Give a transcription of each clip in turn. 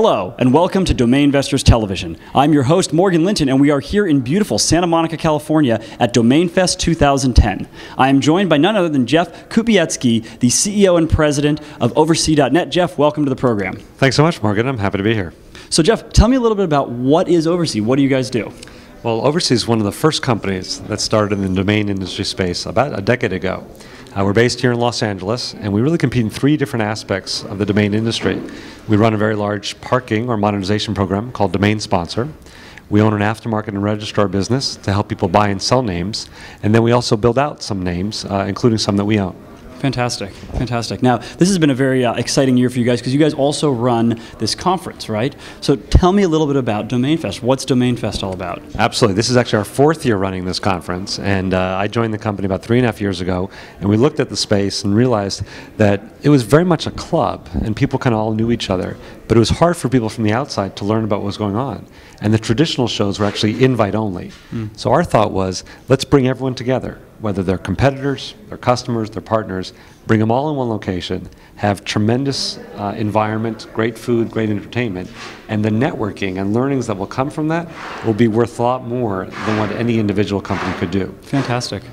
Hello, and welcome to Domainvestors Television. I'm your host, Morgan Linton, and we are here in beautiful Santa Monica, California at Domainfest 2010. I am joined by none other than Jeff Kupietzky, the CEO and president of Oversea.net. Jeff, welcome to the program. Thanks so much, Morgan. I'm happy to be here. So Jeff, tell me a little bit about what is Oversea? What do you guys do? Well, Oversea is one of the first companies that started in the domain industry space about a decade ago. We're based here in Los Angeles, and we really compete in three different aspects of the domain industry. We run a very large parking or monetization program called DomainSponsor. We own an aftermarket and registrar business to help people buy and sell names, and then we also build out some names, including some that we own. Fantastic, fantastic. Now, this has been a very exciting year for you guys because you guys also run this conference, right? So tell me a little bit about Domainfest. What's Domainfest all about? Absolutely. This is actually our fourth year running this conference, and I joined the company about 3.5 years ago, and we looked at the space and realized that it was very much a club, and people kind of all knew each other, but it was hard for people from the outside to learn about what was going on. And the traditional shows were actually invite only. So our thought was, let's bring everyone together, whether they're competitors, their customers, their partners, bring them all in one location, have tremendous environment, great food, great entertainment, and the networking and learnings that will come from that will be worth a lot more than what any individual company could do. Fantastic.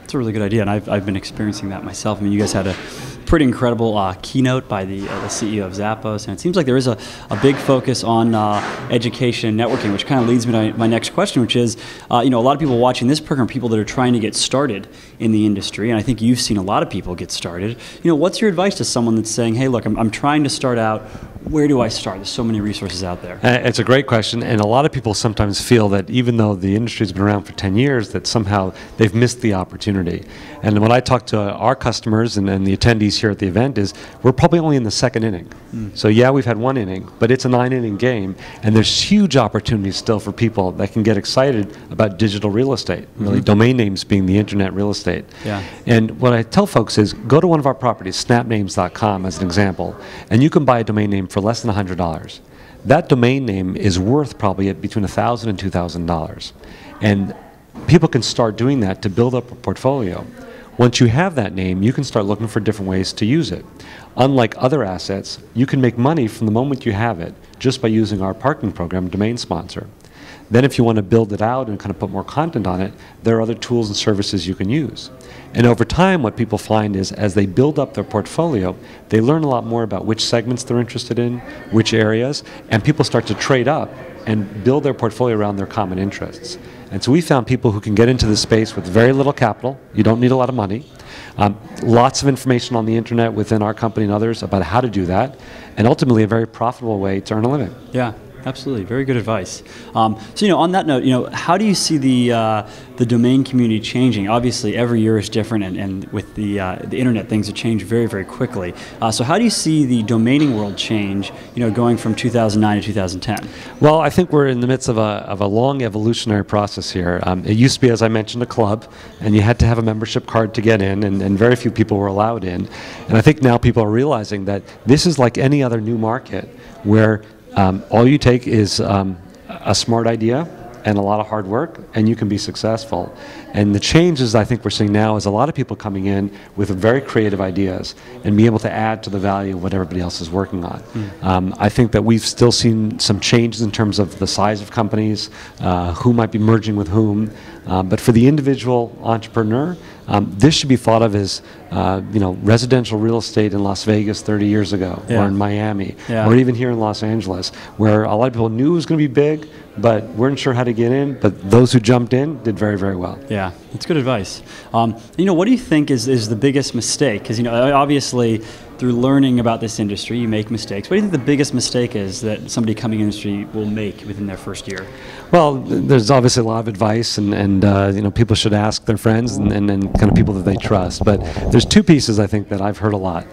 That's a really good idea, and I've been experiencing that myself. I mean, you guys had a pretty incredible keynote by the CEO of Zappos, and it seems like there is a big focus on education and networking, which kind of leads me to my next question, which is, you know, a lot of people watching this program, people that are trying to get started in the industry, and I think you've seen a lot of people get started. You know, what's your advice to someone that's saying, hey, look, I'm trying to start out. Where do I start? There's so many resources out there. It's a great question, and a lot of people sometimes feel that even though the industry's been around for 10 years, that somehow they've missed the opportunity. And when I talk to our customers and the attendees here at the event is, we're probably only in the second inning. So yeah, we've had one inning, but it's a 9-inning game, and there's huge opportunities still for people that can get excited about digital real estate, really domain names being the internet real estate. Yeah. And what I tell folks is, go to one of our properties, snapnames.com as an example, and you can buy a domain name for less than $100. That domain name is worth probably at between $1,000 and $2,000. And people can start doing that to build up a portfolio. Once you have that name, you can start looking for different ways to use it. Unlike other assets, you can make money from the moment you have it just by using our parking program, DomainSponsor. Then if you want to build it out and kind of put more content on it, there are other tools and services you can use. And over time, what people find is as they build up their portfolio, they learn a lot more about which segments they're interested in, which areas, and people start to trade up and build their portfolio around their common interests. And so we found people who can get into this space with very little capital. You don't need a lot of money. Lots of information on the internet within our company and others about how to do that, and ultimately a very profitable way to earn a living. Yeah. Absolutely, very good advice. So, you know, on that note, you know, how do you see the domain community changing? Obviously, every year is different, and with the internet, things have changed very, very quickly. So, how do you see the domaining world change? You know, going from 2009 to 2010. Well, I think we're in the midst of a long evolutionary process here. It used to be, as I mentioned, a club, and you had to have a membership card to get in, and very few people were allowed in. And I think now people are realizing that this is like any other new market, where all you take is a smart idea and a lot of hard work, and you can be successful. And the changes I think we're seeing now is a lot of people coming in with very creative ideas and be able to add to the value of what everybody else is working on. I think that we've still seen some changes in terms of the size of companies, who might be merging with whom. But for the individual entrepreneur, this should be thought of as you know, residential real estate in Las Vegas 30 years ago, or in Miami, or even here in Los Angeles, where a lot of people knew it was going to be big, but weren't sure how to get in. But those who jumped in did very, very well. Yeah, that's good advice. You know, what do you think is the biggest mistake? Because, you know, obviously, through learning about this industry, you make mistakes. What do you think the biggest mistake is that somebody coming in the industry will make within their first year? Well, there's obviously a lot of advice, and you know, people should ask their friends and kind of people that they trust. But there's two pieces I think that I've heard a lot.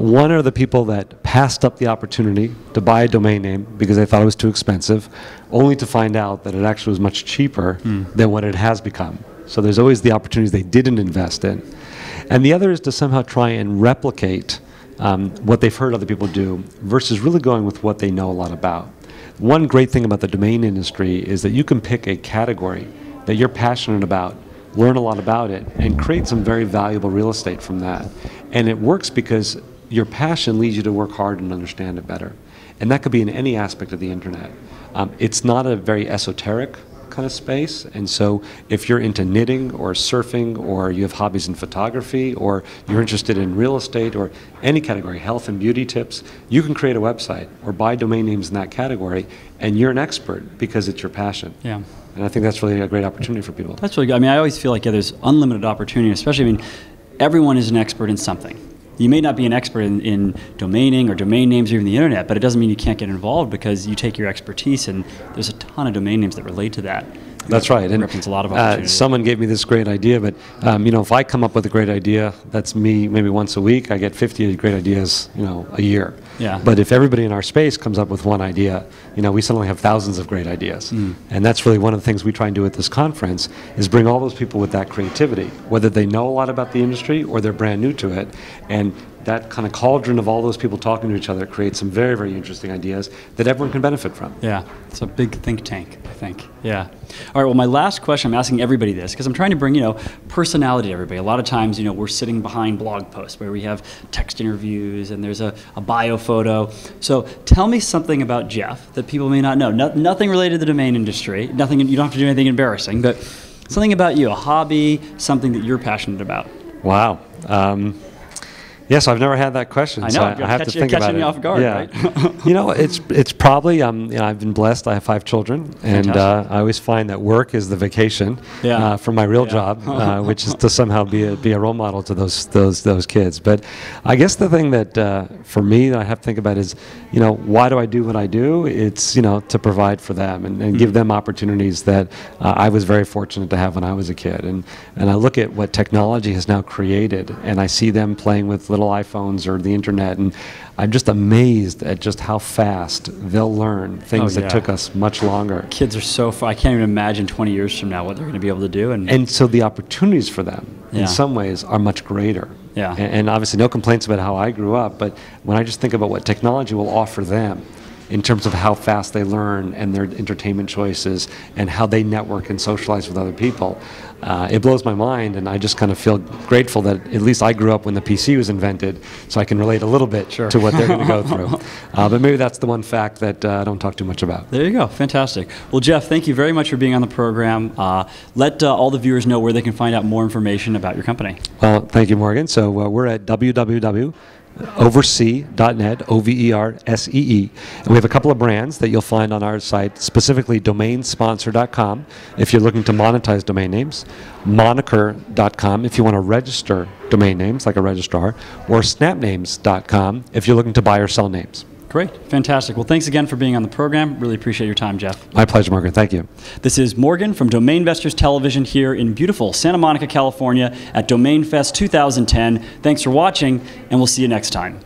One are the people that passed up the opportunity to buy a domain name because they thought it was too expensive, only to find out that it actually was much cheaper than what it has become. So there's always the opportunities they didn't invest in. And the other is to somehow try and replicate what they've heard other people do versus really going with what they know a lot about. One great thing about the domain industry is that you can pick a category that you're passionate about, learn a lot about it, and create some very valuable real estate from that. And it works because your passion leads you to work hard and understand it better. And that could be in any aspect of the internet. It's not a very esoteric kind of space, and so if you're into knitting or surfing, or you have hobbies in photography, or you're interested in real estate or any category, health and beauty tips, you can create a website or buy domain names in that category, and you're an expert because it's your passion. Yeah. And I think that's really a great opportunity for people. That's really good. I mean, I always feel like, yeah, there's unlimited opportunity, especially, I mean, everyone is an expert in something. You may not be an expert in domaining or domain names or even the internet, but it doesn't mean you can't get involved, because you take your expertise, and there's a ton of domain names that relate to that. That's right. And represents a lot of opportunities. Someone gave me this great idea, but if I come up with a great idea, that's me maybe once a week. I get 50 great ideas, a year. Yeah. But if everybody in our space comes up with one idea, we suddenly have thousands of great ideas. And that's really one of the things we try and do at this conference, is bring all those people with that creativity, whether they know a lot about the industry or they're brand new to it. And that kind of cauldron of all those people talking to each other creates some very, very interesting ideas that everyone can benefit from. Yeah, it's a big think tank, I think. Yeah. All right, well, my last question, I'm asking everybody this, because I'm trying to bring, personality to everybody. A lot of times, we're sitting behind blog posts where we have text interviews and there's a bio photo. So tell me something about Jeff that people may not know. Nothing related to the domain industry. Nothing, you don't have to do anything embarrassing, but something about you, a hobby, something that you're passionate about. Wow. Yes, I've never had that question. I know. So I have to think about it. Catching me off guard, yeah. right? It's probably, I've been blessed. I have 5 children, and I always find that work is the vacation from my real job, which is to somehow be a role model to those kids. But I guess the thing that for me that I have to think about is, why do I do what I do? It's to provide for them and give them opportunities that I was very fortunate to have when I was a kid. And I look at what technology has now created, and I see them playing with little iPhones or the internet, and I'm just amazed at just how fast they'll learn things that took us much longer. Kids are so far, I can't even imagine 20 years from now what they're going to be able to do. And so the opportunities for them in some ways are much greater. Yeah. And obviously no complaints about how I grew up, but when I just think about what technology will offer them in terms of how fast they learn and their entertainment choices and how they network and socialize with other people, it blows my mind, and I just kind of feel grateful that at least I grew up when the PC was invented, so I can relate a little bit to what they're going to go through. But maybe that's the one fact that I don't talk too much about. There you go. Fantastic. Well, Jeff, thank you very much for being on the program. Let all the viewers know where they can find out more information about your company. Well, thank you, Morgan. So we're at www.oversee.net, O-V-E-R-S-E-E. And we have a couple of brands that you'll find on our site, specifically domainsponsor.com if you're looking to monetize domain names, moniker.com if you want to register domain names like a registrar, or snapnames.com if you're looking to buy or sell names. Great. Fantastic. Well, thanks again for being on the program. Really appreciate your time, Jeff. My pleasure, Morgan. Thank you. This is Morgan from Domainvestors Television here in beautiful Santa Monica, California at DOMAINfest 2010. Thanks for watching, and we'll see you next time.